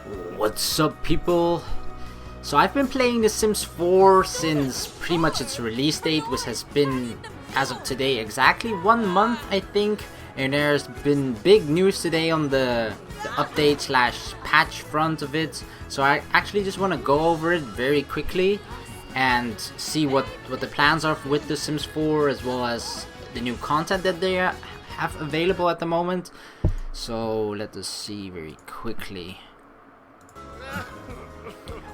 What's up, people? So I've been playing The Sims 4 since pretty much its release date, which has been, as of today, exactly 1 month, I think. And there's been big news today on the update slash patch front of it. So I actually just want to go over it very quickly and see what the plans are with The Sims 4, as well as the new content that they have available at the moment. So let us see very quickly.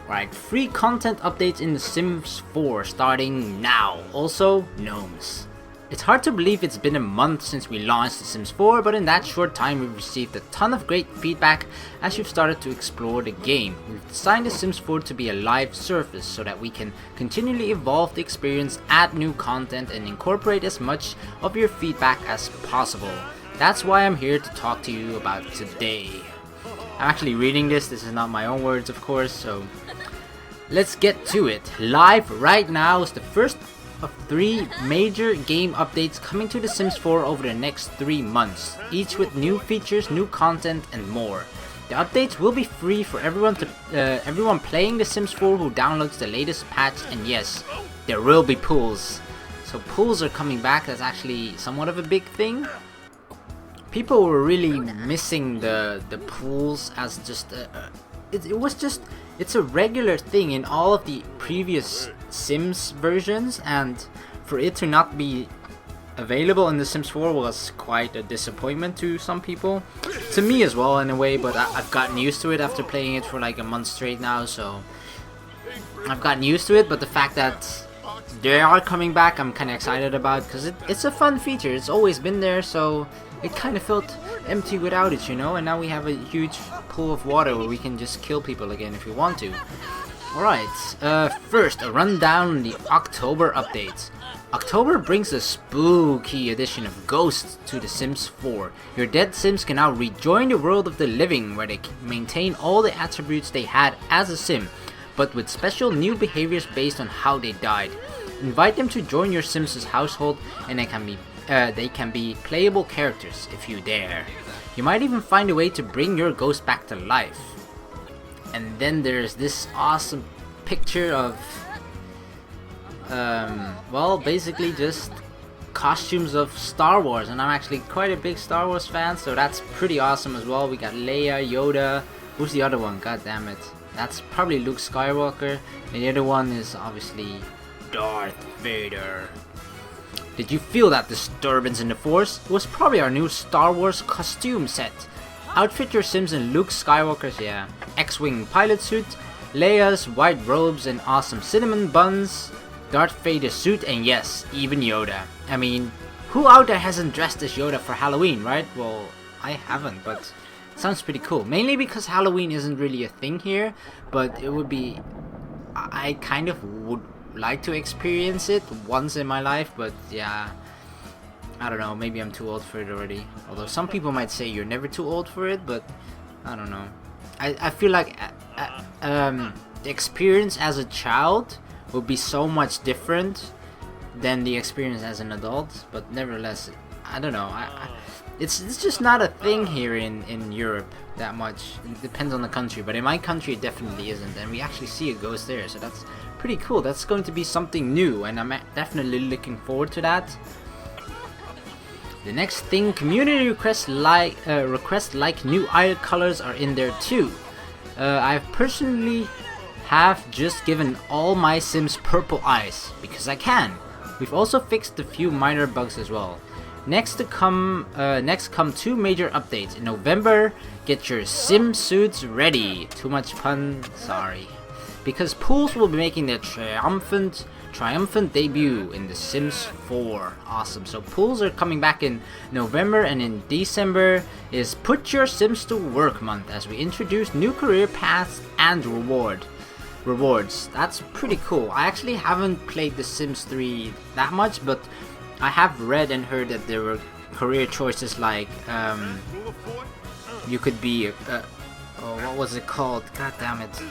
Right, free content updates in The Sims 4 starting now. Also, gnomes. It's hard to believe it's been a month since we launched The Sims 4, but in that short time we've received a ton of great feedback as you've started to explore the game. We've designed The Sims 4 to be a live service so that we can continually evolve the experience, add new content, and incorporate as much of your feedback as possible. That's why I'm here to talk to you about today. I'm actually reading this is not my own words, of course, so let's get to it. Live right now is the first of 3 major game updates coming to The Sims 4 over the next 3 months, each with new features, new content, and more. The updates will be free for everyone playing The Sims 4 who downloads the latest patch, and yes, there will be pools. So pools are coming back. That's actually somewhat of a big thing. People were really missing the pools as just it's a regular thing in all of the previous Sims versions, and for it to not be available in The Sims 4 was quite a disappointment to some people, to me as well in a way, but I've gotten used to it after playing it for like a month straight now, so I've gotten used to it. But the fact that they are coming back, I'm kind of excited about, because it's a fun feature. It's always been there, so it kind of felt empty without it, you know, and now we have a huge pool of water where we can just kill people again if we want to. Alright, first a rundown on the October updates. October brings a spooky addition of ghosts to The Sims 4. Your dead Sims can now rejoin the world of the living, where they can maintain all the attributes they had as a Sim, but with special new behaviors based on how they died. Invite them to join your Sims' household, and they can be playable characters if you dare. You might even find a way to bring your ghost back to life. And then there's this awesome picture of well, basically just costumes of Star Wars, and I'm actually quite a big Star Wars fan, so that's pretty awesome as well. We got Leia, Yoda. Who's the other one? God damn it. That's probably Luke Skywalker. And the other one is obviously Darth Vader. Did you feel that disturbance in the Force? It was probably our new Star Wars costume set. Outfit your Sims in Luke Skywalker's X-Wing pilot suit, Leia's white robes and awesome cinnamon buns, Darth Vader's suit, and yes, even Yoda. I mean, who out there hasn't dressed as Yoda for Halloween, right? Well, I haven't, but it sounds pretty cool. Mainly because Halloween isn't really a thing here, but it would be... I kind of would like to experience it once in my life, but yeah, I don't know, maybe I'm too old for it already. Although some people might say you're never too old for it, but I don't know. I feel like the experience as a child would be so much different than the experience as an adult, but nevertheless, I don't know. It's just not a thing here in Europe that much. It depends on the country, but in my country it definitely isn't, and we actually see a ghost there, so that's pretty cool. That's going to be something new, and I'm definitely looking forward to that. The next thing, community requests like new eye colors are in there too. I've personally have just given all my Sims purple eyes because I can. We've also fixed a few minor bugs as well. Next come 2 major updates. In November, get your Sim suits ready. Too much pun, sorry. Because pools will be making their triumphant debut in The Sims 4. Awesome. So pools are coming back in November, and in December is Put Your Sims to Work month as we introduce new career paths and rewards. That's pretty cool. I actually haven't played The Sims 3 that much, but I have read and heard that there were career choices like you could be what was it called? God damn it.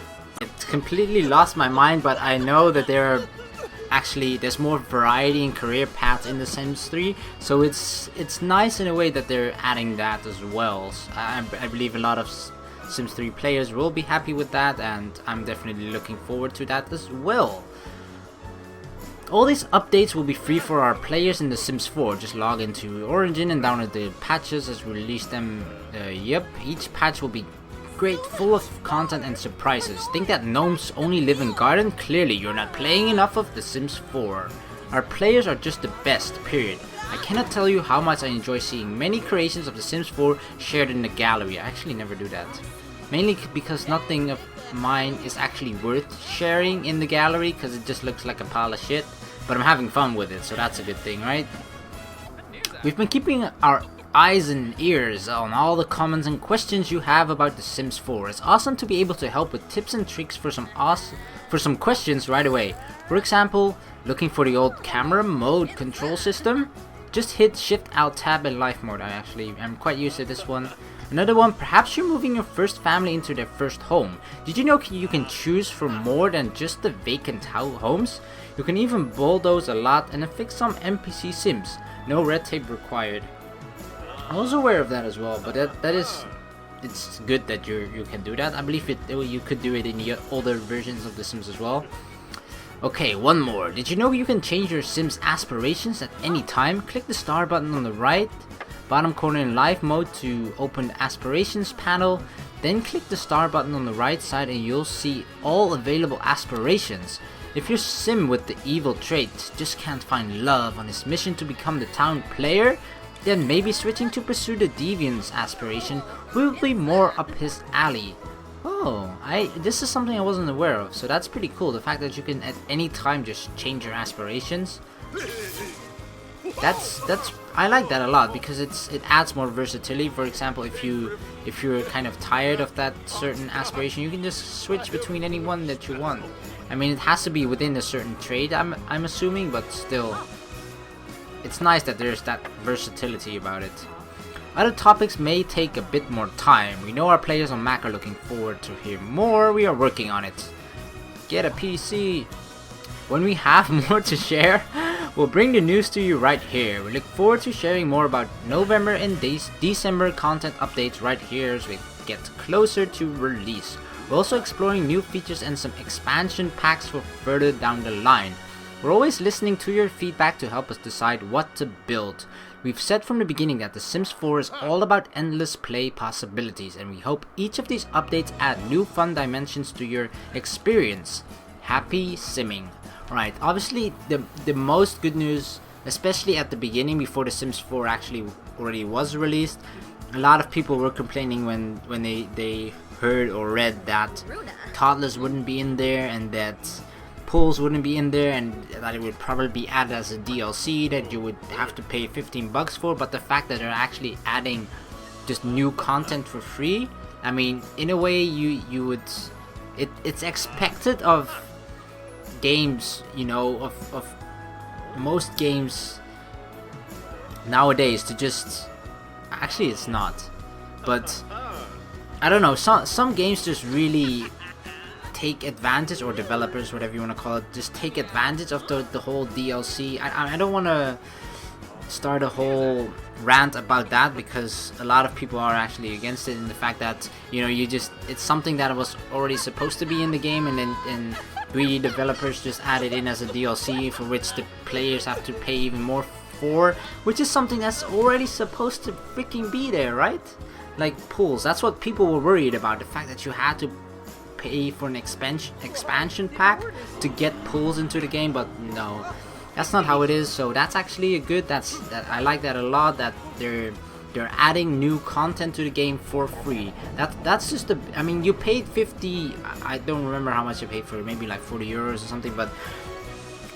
It completely lost my mind, but I know that there's more variety in career paths in The Sims 3, so it's nice in a way that they're adding that as well. I believe a lot of Sims 3 players will be happy with that, and I'm definitely looking forward to that as well. All these updates will be free for our players in The Sims 4. Just log into Origin and download the patches as we release them. Yep, each patch will be great, full of content and surprises. Think that gnomes only live in garden? Clearly you're not playing enough of The Sims 4. Our players are just the best, period. I cannot tell you how much I enjoy seeing many creations of The Sims 4 shared in the gallery. I actually never do that. Mainly because nothing of mine is actually worth sharing in the gallery because it just looks like a pile of shit. But I'm having fun with it, so that's a good thing, right? We've been keeping our eyes and ears on all the comments and questions you have about The Sims 4. It's awesome to be able to help with tips and tricks for some questions right away. For example, looking for the old camera mode control system? Just hit Shift Alt Tab in life mode. I'm quite used to this one. Another one, perhaps you're moving your first family into their first home. Did you know you can choose for more than just the vacant homes? You can even bulldoze a lot and affix some NPC Sims. No red tape required. I was aware of that as well, but it's good that you can do that. I believe you could do it in the older versions of The Sims as well. Okay, one more. Did you know you can change your Sims aspirations at any time? Click the star button on the right bottom corner in live mode to open the aspirations panel. Then click the star button on the right side and you'll see all available aspirations. If your Sim with the evil trait just can't find love on his mission to become the town player, then maybe switching to pursue the Deviant's aspiration will be more up his alley. Oh, this is something I wasn't aware of, so that's pretty cool. The fact that you can at any time just change your aspirations. I like that a lot because it adds more versatility. For example, if you're kind of tired of that certain aspiration, you can just switch between any one that you want. I mean, it has to be within a certain trade, I'm assuming, but still, it's nice that there's that versatility about it. Other topics may take a bit more time. We know our players on Mac are looking forward to hear more. We are working on it. Get a PC. When we have more to share, we'll bring the news to you right here. We look forward to sharing more about November and December content updates right here as we get closer to release. We're also exploring new features and some expansion packs for further down the line. We're always listening to your feedback to help us decide what to build. We've said from the beginning that The Sims 4 is all about endless play possibilities, and we hope each of these updates add new fun dimensions to your experience. Happy simming. Alright, obviously the most good news, especially at the beginning before The Sims 4 actually already was released, a lot of people were complaining when they heard or read that toddlers wouldn't be in there and that pools wouldn't be in there and that it would probably be added as a DLC that you would have to pay $15 for. But the fact that they're actually adding just new content for free, I mean, in a way you would, it's expected of games, you know, of most games nowadays to just, actually it's not, but I don't know, some games just really take advantage, or developers, whatever you want to call it, just take advantage of the whole DLC. I don't want to start a whole rant about that because a lot of people are actually against it, in the fact that, you know, it's something that was already supposed to be in the game, and then greedy developers just add it in as a DLC for which the players have to pay even more for, which is something that's already supposed to freaking be there, right? Like pools, that's what people were worried about, the fact that you had to pay for an expansion pack to get pools into the game, but no, that's not how it is. So that's actually a good, I like that a lot, that they're adding new content to the game for free. That's just I mean, you paid 50, I don't remember how much you paid for it, maybe like 40 euros or something, but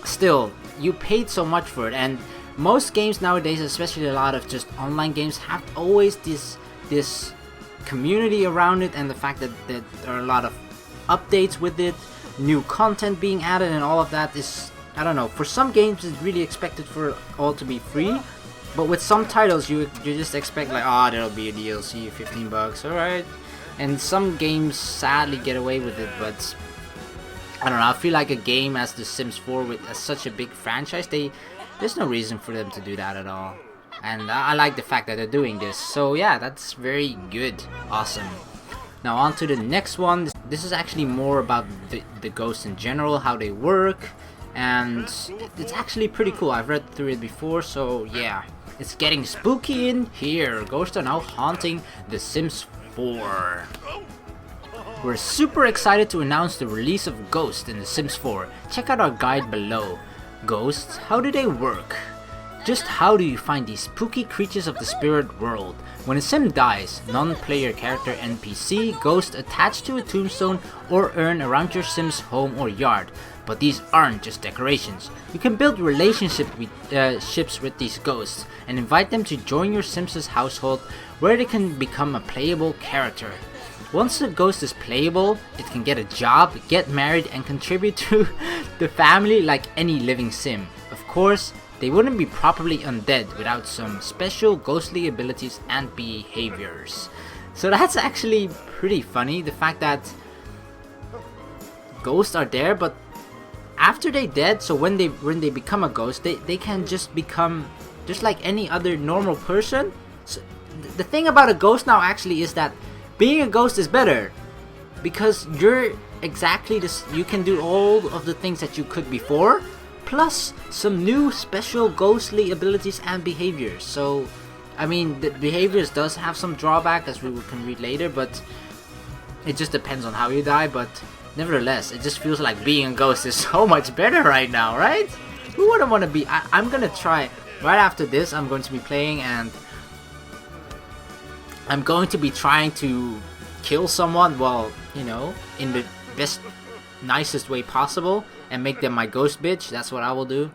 still, you paid so much for it. And most games nowadays, especially a lot of just online games, have always this community around it, and the fact that there are a lot of updates with it, new content being added, and all of that is, I don't know, for some games it's really expected for it all to be free, but with some titles you just expect like, oh, there'll be a DLC, $15, alright. And some games sadly get away with it, but I don't know, I feel like a game as The Sims 4 with such a big franchise, there's no reason for them to do that at all. And I like the fact that they're doing this. So yeah, that's very good. Awesome. Now on to the next one. This is actually more about the ghosts in general, how they work, and it's actually pretty cool. I've read through it before, so yeah. It's getting spooky in here. Ghosts are now haunting The Sims 4. We're super excited to announce the release of Ghosts in The Sims 4. Check out our guide below. Ghosts, how do they work? Just how do you find these spooky creatures of the spirit world? When a sim dies, non-player character NPC ghosts attached to a tombstone or urn around your sim's home or yard. But these aren't just decorations. You can build relationships with these ghosts and invite them to join your sim's household, where they can become a playable character. Once the ghost is playable, it can get a job, get married, and contribute to the family like any living sim. Of course, they wouldn't be properly undead without some special ghostly abilities and behaviors. So that's actually pretty funny, the fact that ghosts are there, but after they dead, so when they become a ghost, they can just become just like any other normal person. So the thing about a ghost now actually is that being a ghost is better, because you're exactly this. You can do all of the things that you could before, plus some new special ghostly abilities and behaviors. So I mean, the behaviors does have some drawback, as we can read later, but it just depends on how you die. But nevertheless, it just feels like being a ghost is so much better right now, right? Who wouldn't want to be? I'm gonna try right after this. I'm going to be playing, and I'm going to be trying to kill someone, well, you know, in the best, nicest way possible, and make them my ghost bitch. That's what I will do.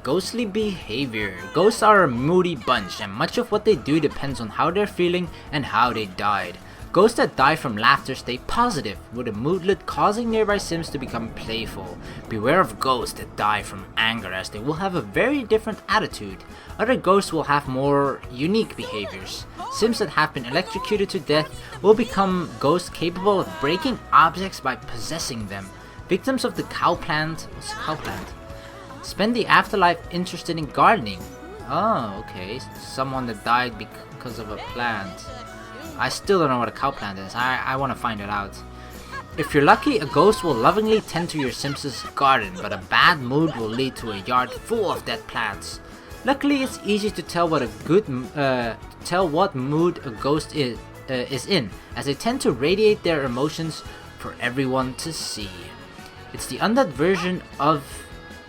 Ghostly behavior. Ghosts are a moody bunch, and much of what they do depends on how they're feeling and how they died. Ghosts that die from laughter stay positive, with a moodlet causing nearby sims to become playful. Beware of ghosts that die from anger, as they will have a very different attitude. Other ghosts will have more unique behaviors. Sims that have been electrocuted to death will become ghosts capable of breaking objects by possessing them. Victims of the cow plant. What's cow plant? Spend the afterlife interested in gardening. Oh, okay. Someone that died because of a plant. I still don't know what a cow plant is. I want to find it out. If you're lucky, a ghost will lovingly tend to your Sims' garden, but a bad mood will lead to a yard full of dead plants. Luckily, it's easy to tell what mood a ghost is in, as they tend to radiate their emotions for everyone to see. It's the undead version of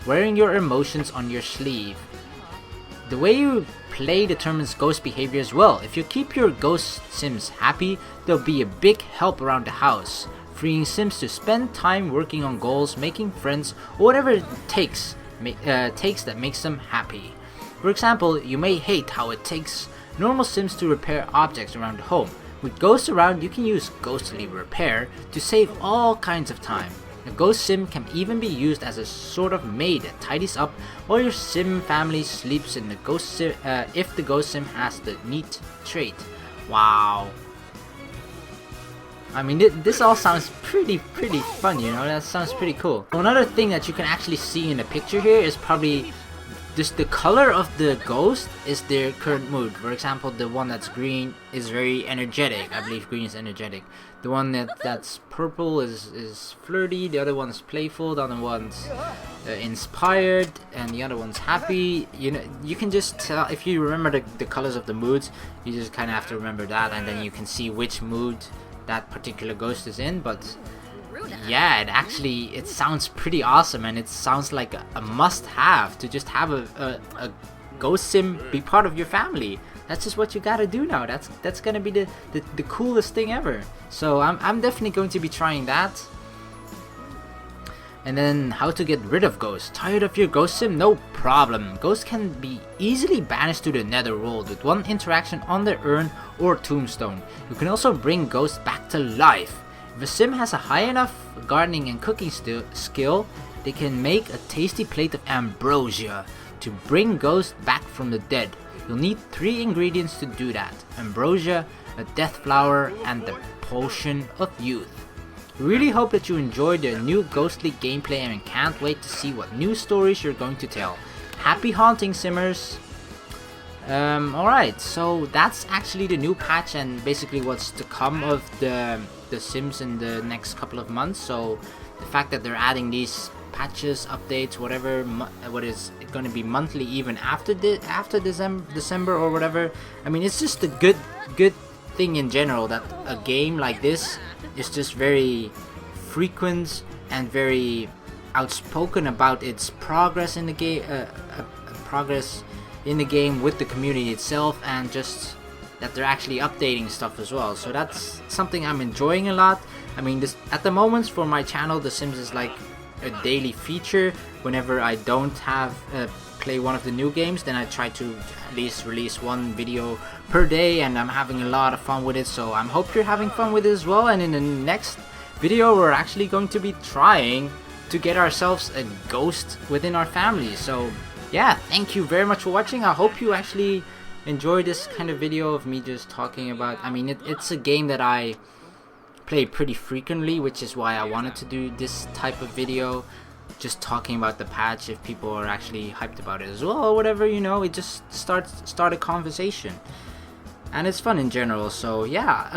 wearing your emotions on your sleeve. The way you play determines ghost behavior as well. If you keep your ghost sims happy, they'll be a big help around the house, freeing sims to spend time working on goals, making friends, or whatever it takes that makes them happy. For example, you may hate how it takes normal sims to repair objects around the home. With ghosts around, you can use ghostly repair to save all kinds of time. A ghost sim can even be used as a sort of maid that tidies up while your sim family sleeps in the ghost sim, if the ghost sim has the neat trait. Wow. I mean, this all sounds pretty fun, you know. That sounds pretty cool. Another thing that you can actually see in the picture here is probably just the color of the ghost is their current mood. For example, the one that's green is very energetic. I believe green is energetic. The one that's purple is flirty. The other one's playful. The other one's inspired, and the other one's happy. You know, you can just tell if you remember the colors of the moods. You just kind of have to remember that, and then you can see which mood that particular ghost is in. But yeah, it sounds pretty awesome, and it sounds like a must-have to just have a ghost sim be part of your family. That's just what you gotta do now. That's gonna be the coolest thing ever. So I'm definitely going to be trying that. And then how to get rid of ghosts. Tired of your ghost sim? No problem. Ghosts can be easily banished to the netherworld with one interaction on their urn or tombstone. You can also bring ghosts back to life. If a sim has a high enough gardening and cooking skill, they can make a tasty plate of ambrosia to bring ghosts back from the dead. You'll need 3 ingredients to do that: ambrosia, a death flower, and the potion of youth. We really hope that you enjoyed the new ghostly gameplay and can't wait to see what new stories you're going to tell. Happy haunting, simmers! Alright, so that's actually the new patch and basically what's to come of the Sims in the next couple of months. So the fact that they're adding these patches, updates, whatever, what is going to be monthly even after December or whatever. I mean, it's just a good thing in general that a game like this is just very frequent and very outspoken about its progress in the game, progress in the game with the community itself, and just that they're actually updating stuff as well. So that's something I'm enjoying a lot. I mean, this at the moment for my channel, The Sims is like a daily feature. Whenever I don't have play one of the new games, then I try to at least release one video per day, and I'm having a lot of fun with it. So I hope you're having fun with it as well. And in the next video, we're actually going to be trying to get ourselves a ghost within our family. So yeah, thank you very much for watching. I hope you actually enjoy this kind of video of me just talking about, I mean, it's a game that I play pretty frequently, which is why I wanted to do this type of video, just talking about the patch if people are actually hyped about it as well or whatever, you know. It just start a conversation, and it's fun in general. So yeah,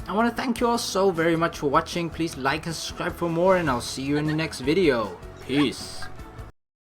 I want to thank you all so very much for watching. Please like and subscribe for more, and I'll see you in the next video. Peace.